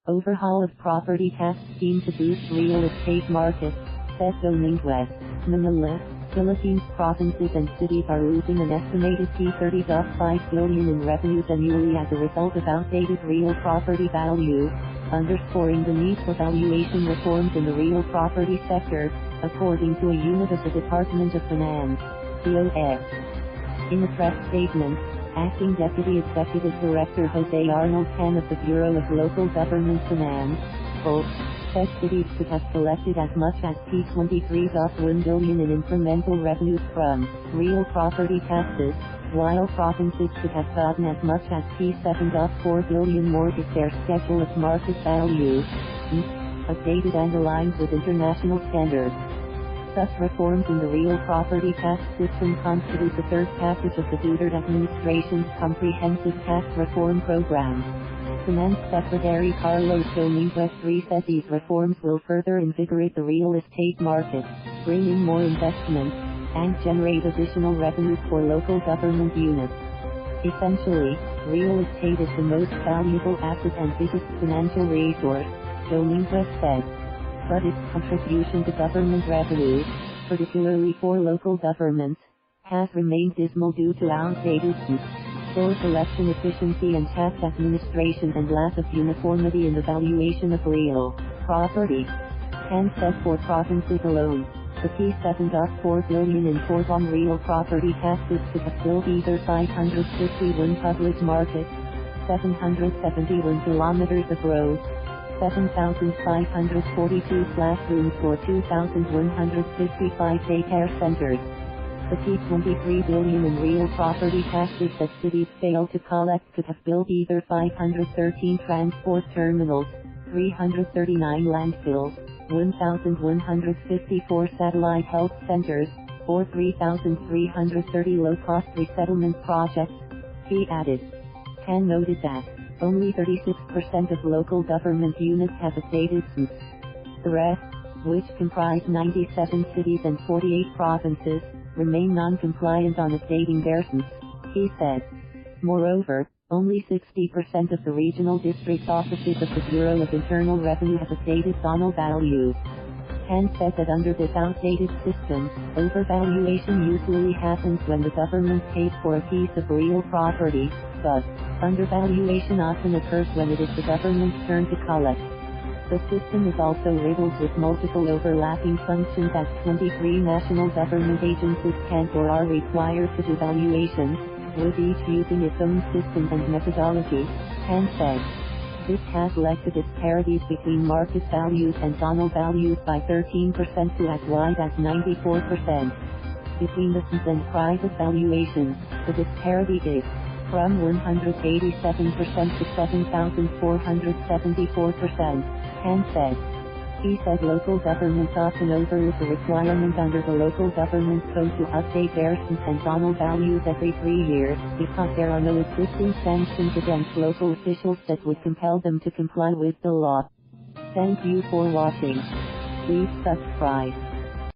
Overhaul of property tax scheme to boost real estate markets, said Dominguez. MANILA, Philippines provinces and cities are losing an estimated $30.5 billion in revenues annually as a result of outdated real property values, underscoring the need for valuation reforms in the real property sector, according to a unit of the Department of Finance, DOF. In a press statement, Acting Deputy Executive Director Jose Arnold of the Bureau of Local Government Finance, said cities could have collected as much as $23.1 billion in incremental revenues from real property taxes, while provinces could have gotten as much as $7.4 billion more if their schedule of market value updated and aligned with international standards. Such reforms in the real property tax system constitute the third package of the Duterte administration's comprehensive tax reform program. Finance Secretary Carlos Dominguez III said these reforms will further invigorate the real estate market, bring in more investment, and generate additional revenues for local government units. Essentially, real estate is the most valuable asset and biggest financial resource, Dominguez said. But its contribution to government revenues, particularly for local governments, has remained dismal due to outdated poor collection efficiency and tax administration and lack of uniformity in the valuation of real property. Said for provinces alone, the $7.4 billion in foregone real property taxes could have built either 551 public markets, 771 kilometers of roads, 7,542 classrooms or 2,155 daycare centers. The $23 billion in real property taxes that cities fail to collect could have built either 513 transport terminals, 339 landfills, 1,154 satellite health centers, or 3,330 low-cost resettlement projects, he added. Noted that only 36% of local government units have updated SMVs. The rest, which comprise 97 cities and 48 provinces, remain non-compliant on updating their SMVs, he said. Moreover, only 60% of the regional district offices of the Bureau of Internal Revenue have updated zonal values. Said that under this outdated system, overvaluation usually happens when the government pays for a piece of real property, but undervaluation often occurs when it is the government's turn to collect. The system is also riddled with multiple overlapping functions as 23 national government agencies can or are required to do valuations, with each using its own system and methodology, said. This has led to disparities between market values and zonal values by 13% to as wide as 94%. Between the SMVs and private valuations, the disparity is from 187% to 7,474%, said. He said local governments often overlook the requirement under the local government code to update their SMVs and zonal values every 3 years, because there are no existing sanctions against local officials that would compel them to comply with the law. Thank you for watching. Please subscribe.